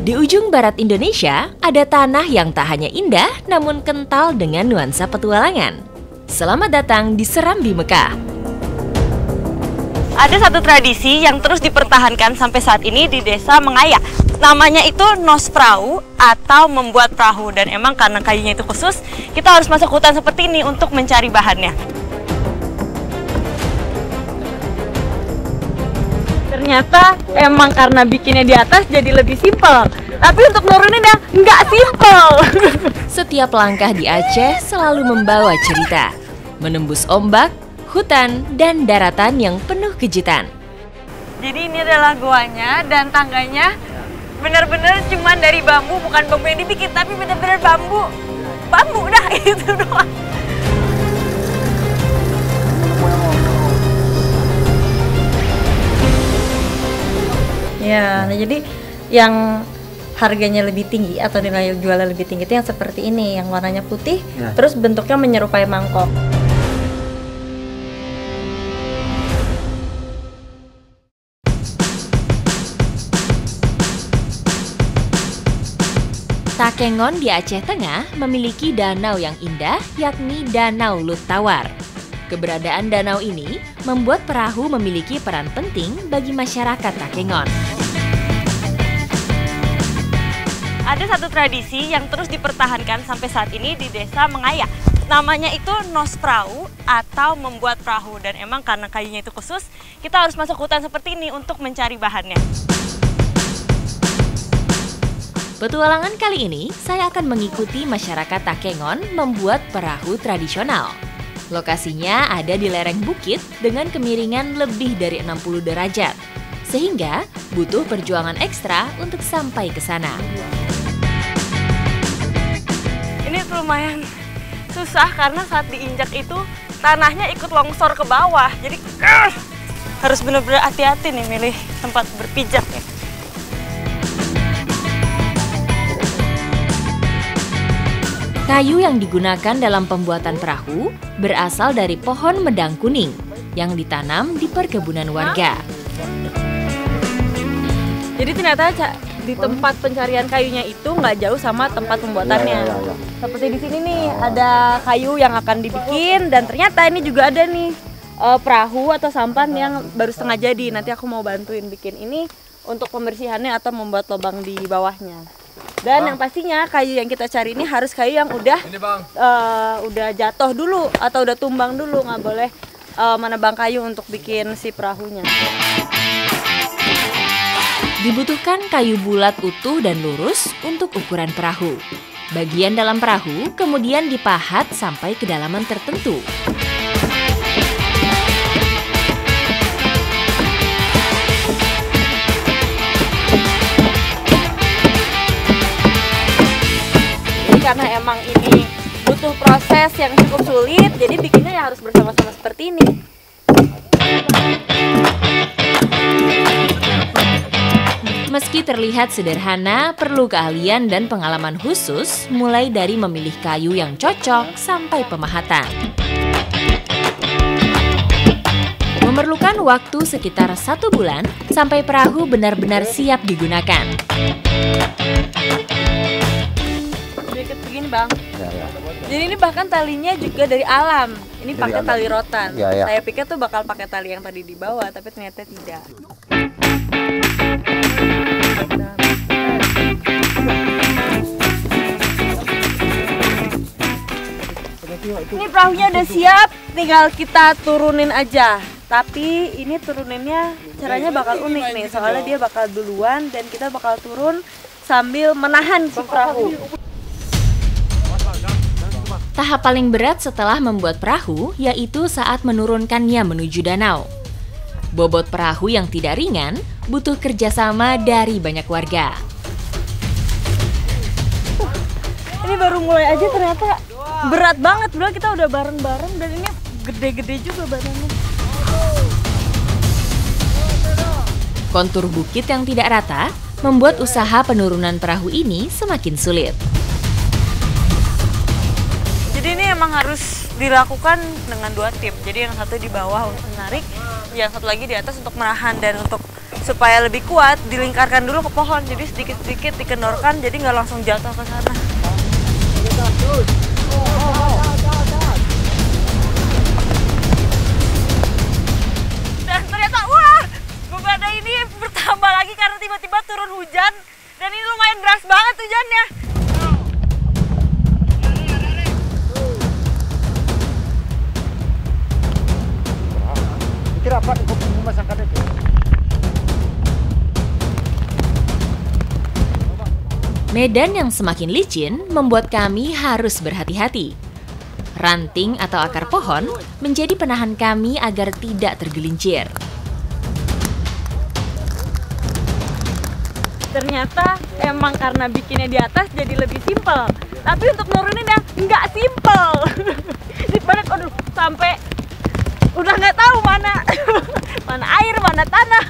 Di ujung barat Indonesia, ada tanah yang tak hanya indah, namun kental dengan nuansa petualangan. Selamat datang di Serambi Mekah. Ada satu tradisi yang terus dipertahankan sampai saat ini di desa Mengaya. Namanya itu nos perahu atau membuat perahu. Dan emang karena kayunya itu khusus, kita harus masuk hutan seperti ini untuk mencari bahannya. Ternyata emang karena bikinnya di atas jadi lebih simpel. Tapi untuk nuruninnya nggak simpel. Setiap langkah di Aceh selalu membawa cerita. Menembus ombak, hutan, dan daratan yang penuh kejutan. Jadi ini adalah goanya dan tangganya benar-benar cuman dari bambu. Bukan bambu yang dibikin, tapi benar-benar bambu. Bambu dah, itu doang. Ya, nah jadi yang harganya lebih tinggi atau nilai jualnya lebih tinggi itu yang seperti ini, yang warnanya putih, terus bentuknya menyerupai mangkok. Takengon di Aceh Tengah memiliki danau yang indah, yakni Danau Lut Tawar. Keberadaan danau ini membuat perahu memiliki peran penting bagi masyarakat Takengon. Ada satu tradisi yang terus dipertahankan sampai saat ini di desa Mengaya. Namanya itu nos perahu atau membuat perahu. Dan emang karena kayunya itu khusus, kita harus masuk hutan seperti ini untuk mencari bahannya. Petualangan kali ini, saya akan mengikuti masyarakat Takengon membuat perahu tradisional. Lokasinya ada di lereng bukit dengan kemiringan lebih dari 60 derajat, sehingga butuh perjuangan ekstra untuk sampai ke sana. Ini lumayan susah karena saat diinjak itu tanahnya ikut longsor ke bawah. Jadi harus benar-benar hati-hati nih milih tempat berpijak ya. Kayu yang digunakan dalam pembuatan perahu berasal dari pohon medang kuning yang ditanam di perkebunan warga. Jadi ternyata di tempat pencarian kayunya itu nggak jauh sama tempat pembuatannya. Seperti di sini nih ada kayu yang akan dibikin dan ternyata ini juga ada nih perahu atau sampan yang baru setengah jadi. Nanti aku mau bantuin bikin ini untuk pembersihannya atau membuat lubang di bawahnya. Dan yang pastinya kayu yang kita cari ini harus kayu yang udah jatuh dulu atau udah tumbang dulu, nggak boleh menebang kayu untuk bikin si perahunya. Dibutuhkan kayu bulat utuh dan lurus untuk ukuran perahu. Bagian dalam perahu kemudian dipahat sampai kedalaman tertentu. Karena emang ini butuh proses yang cukup sulit, jadi bikinnya ya harus bersama-sama seperti ini. Meski terlihat sederhana, perlu keahlian dan pengalaman khusus, mulai dari memilih kayu yang cocok sampai pemahatan. Memerlukan waktu sekitar 1 bulan sampai perahu benar-benar siap digunakan. Begini bang, jadi ini bahkan talinya juga dari alam. Ini pakai tali rotan. Saya pikir tuh bakal pakai tali yang tadi di bawah, tapi ternyata tidak. Ini perahunya udah siap, tinggal kita turunin aja. Tapi ini turuninnya caranya bakal unik nih, soalnya dia bakal duluan dan kita bakal turun sambil menahan si perahu. Tahap paling berat setelah membuat perahu yaitu saat menurunkannya menuju danau. Bobot perahu yang tidak ringan butuh kerjasama dari banyak warga. Ini baru mulai aja ternyata berat banget, bro. Kita udah bareng-bareng dan ini gede-gede juga badannya. Kontur bukit yang tidak rata membuat usaha penurunan perahu ini semakin sulit. Jadi ini emang harus dilakukan dengan 2 tim. Jadi yang satu di bawah untuk menarik, yang satu lagi di atas untuk menahan dan untuk supaya lebih kuat dilingkarkan dulu ke pohon, jadi sedikit-sedikit dikendorkan, jadi nggak langsung jatuh ke sana. Dan ternyata wah, beban ini bertambah lagi karena tiba-tiba turun hujan dan ini lumayan deras banget hujannya. Medan yang semakin licin membuat kami harus berhati-hati. Ranting atau akar pohon menjadi penahan kami agar tidak tergelincir. Ternyata emang karena bikinnya di atas jadi lebih simpel. Tapi untuk nuruninnya nggak simpel. Di balik, aduh, sampai udah nggak tahu mana mana air, mana tanah.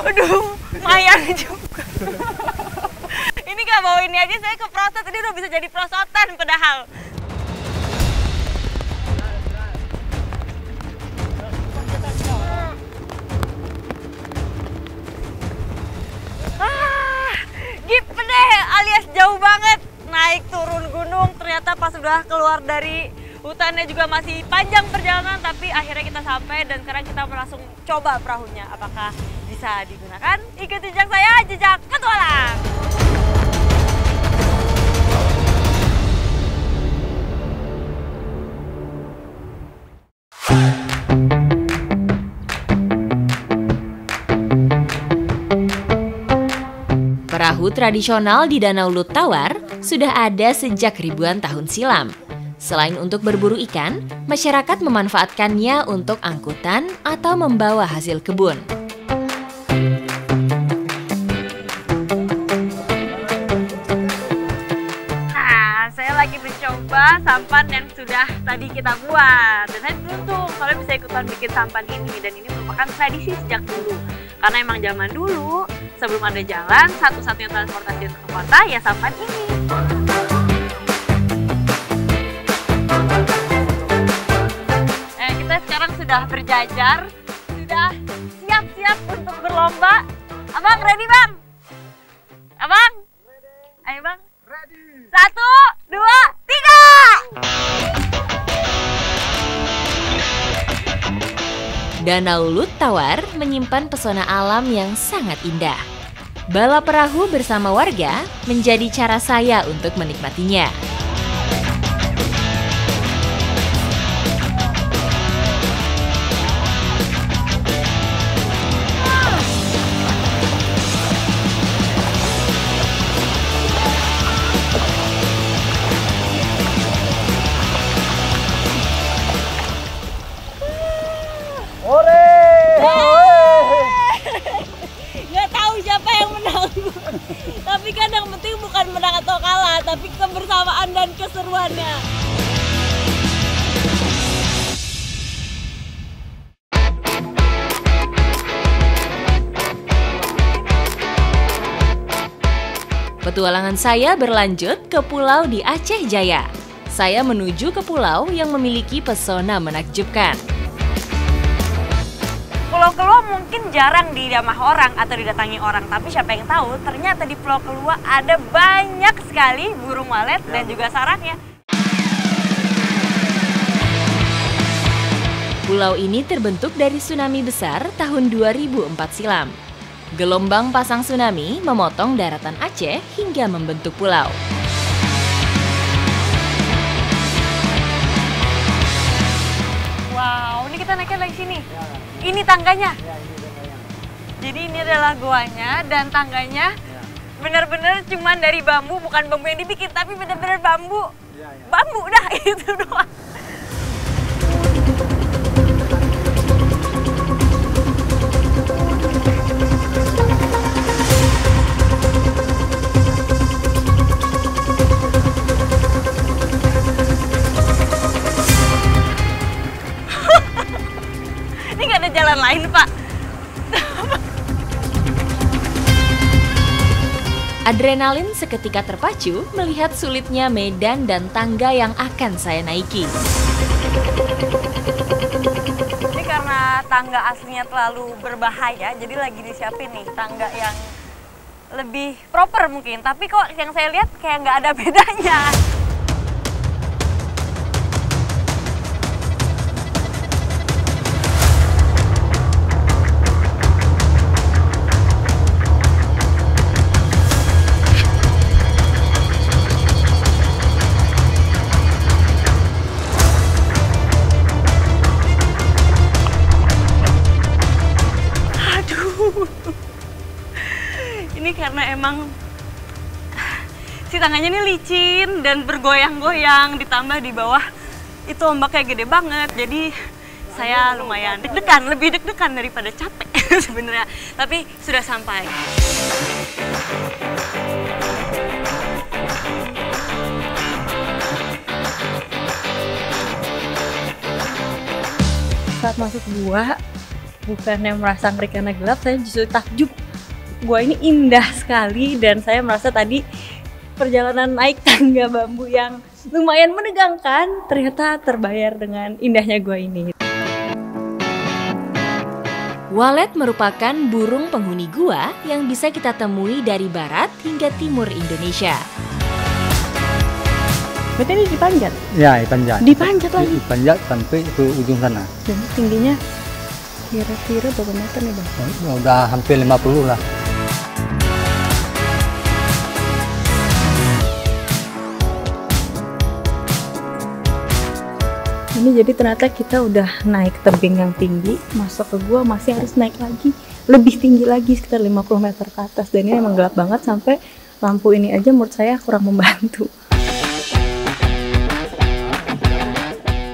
Aduh, lumayan juga. Ini gak bawa ini aja saya keprosot, ini udah bisa jadi prosotan padahal. Gitu deh, alias jauh banget. Naik turun gunung, ternyata pas sudah keluar dari hutannya juga masih panjang perjalanan, tapi akhirnya kita sampai dan sekarang kita langsung coba perahunya. Apakah bisa digunakan? Ikuti jejak saya, jejak petualang. Perahu tradisional di Danau Lut Tawar sudah ada sejak ribuan tahun silam. Selain untuk berburu ikan, masyarakat memanfaatkannya untuk angkutan atau membawa hasil kebun. Nah, saya lagi mencoba sampan yang sudah tadi kita buat. Dan saya beruntung soalnya bisa ikutan bikin sampan ini. Dan ini merupakan tradisi sejak dulu. Karena emang zaman dulu, sebelum ada jalan, satu-satunya transportasi untuk ke kota ya sampan ini. Kita sekarang sudah berjajar, sudah siap-siap untuk berlomba. Abang, ready bang? Abang? Ayo bang. Ready. 1, 2, 3. Danau Lut Tawar menyimpan pesona alam yang sangat indah. Balap perahu bersama warga menjadi cara saya untuk menikmatinya. Tapi kan yang penting bukan menang atau kalah, tapi kebersamaan dan keseruannya. Petualangan saya berlanjut ke pulau di Aceh Jaya. Saya menuju ke pulau yang memiliki pesona menakjubkan. Pulau Kelua mungkin jarang dijamah orang atau didatangi orang, tapi siapa yang tahu ternyata di Pulau Kelua ada banyak sekali burung walet dan juga sarangnya. Pulau ini terbentuk dari tsunami besar tahun 2004 silam. Gelombang pasang tsunami memotong daratan Aceh hingga membentuk pulau. Wow, ini kita naiknya dari sini. Ini tangganya. Jadi ini adalah goanya dan tangganya benar-benar cuman dari bambu, bukan bambu yang dibikin, tapi benar-benar bambu. Bambu dah itu doang. Ini nggak ada jalan lain, Pak. Adrenalin seketika terpacu melihat sulitnya medan dan tangga yang akan saya naiki. Ini karena tangga aslinya terlalu berbahaya, jadi lagi disiapin nih tangga yang lebih proper mungkin. Tapi kok yang saya lihat kayak nggak ada bedanya. Ini karena emang si tangannya ini licin dan bergoyang-goyang, ditambah di bawah itu ombaknya gede banget, jadi saya lumayan deg-degan, lebih deg-degan daripada capek sebenarnya, tapi sudah sampai. Saat masuk gua, bukannya merasa ngeri karena gelap, saya justru takjub. Gua ini indah sekali dan saya merasa tadi perjalanan naik tangga bambu yang lumayan menegangkan ternyata terbayar dengan indahnya gua ini. Walet merupakan burung penghuni gua yang bisa kita temui dari barat hingga timur Indonesia. Berarti ini dipanjat? Ya, dipanjat. Dipanjat lagi? Dipanjat sampai ke ujung sana. Dan tingginya kira-kira berapa meter nih Bang? Udah hampir 50 lah. Ini jadi ternyata kita udah naik tebing yang tinggi, masuk ke gua masih harus naik lagi, lebih tinggi lagi sekitar 50 meter ke atas. Dan ini emang gelap banget sampai lampu ini aja menurut saya kurang membantu.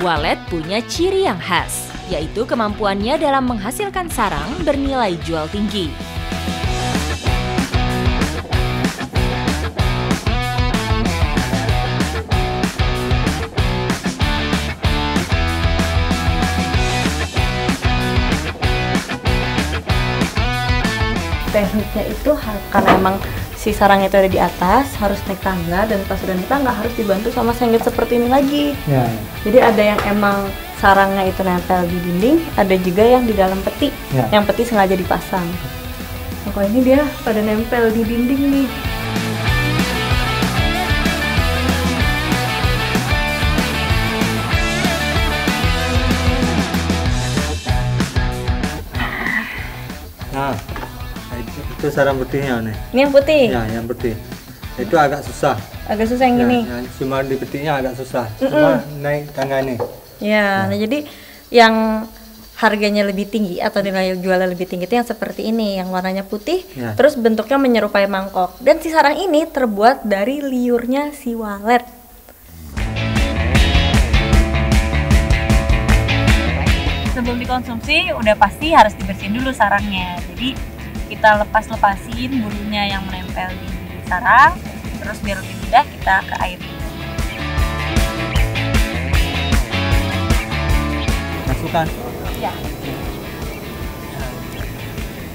Walet punya ciri yang khas, yaitu kemampuannya dalam menghasilkan sarang bernilai jual tinggi. Tekniknya itu karena emang si sarang itu ada di atas, harus naik tangga, dan pas udah naik tangga harus dibantu sama sengit seperti ini lagi. Ya. Jadi ada yang emang sarangnya itu nempel di dinding, ada juga yang di dalam peti, yang peti sengaja dipasang. Nah, kalau ini dia pada nempel di dinding nih. Nah, itu sarang putihnya nih. Ini yang putih? Ya, yang putih. Itu agak susah. Agak susah yang gini? Ya, cuma di petinya agak susah. Cuma naik tangga nih. Ya, nah jadi yang harganya lebih tinggi atau nilai jualnya lebih tinggi itu yang seperti ini, yang warnanya putih, terus bentuknya menyerupai mangkok. Dan si sarang ini terbuat dari liurnya si walet. Sebelum dikonsumsi udah pasti harus dibersihin dulu sarangnya. Jadi kita lepasin bulunya yang menempel di sarang, terus biar lebih mudah kita ke air. Masukkan. Ya.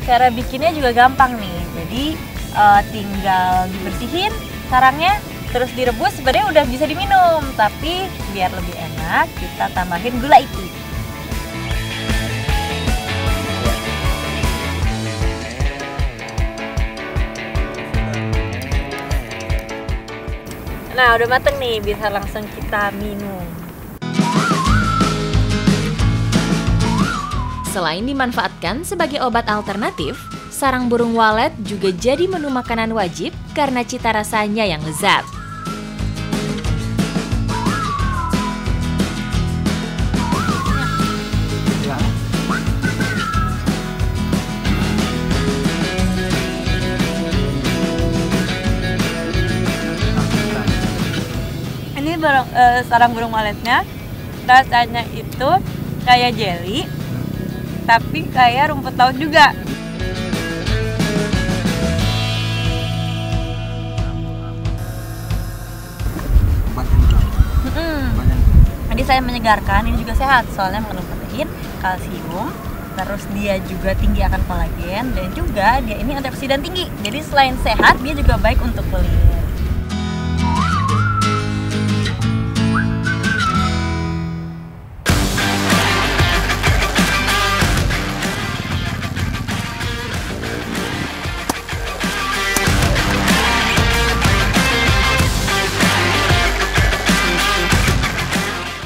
Cara bikinnya juga gampang nih. Jadi tinggal dibersihin sarangnya, terus direbus, sebenarnya udah bisa diminum. Tapi biar lebih enak, kita tambahin gula iti. Nah, udah mateng nih, bisa langsung kita minum. Selain dimanfaatkan sebagai obat alternatif, sarang burung walet juga jadi menu makanan wajib karena cita rasanya yang lezat. Ini sarang burung waletnya, rasanya itu kayak jelly, tapi kayak rumput laut juga. Jadi saya menyegarkan, ini juga sehat soalnya mengandung protein, kalsium, Terus dia juga tinggi akan kolagen dan juga dia ini antioksidan tinggi. Jadi selain sehat, dia juga baik untuk kulit.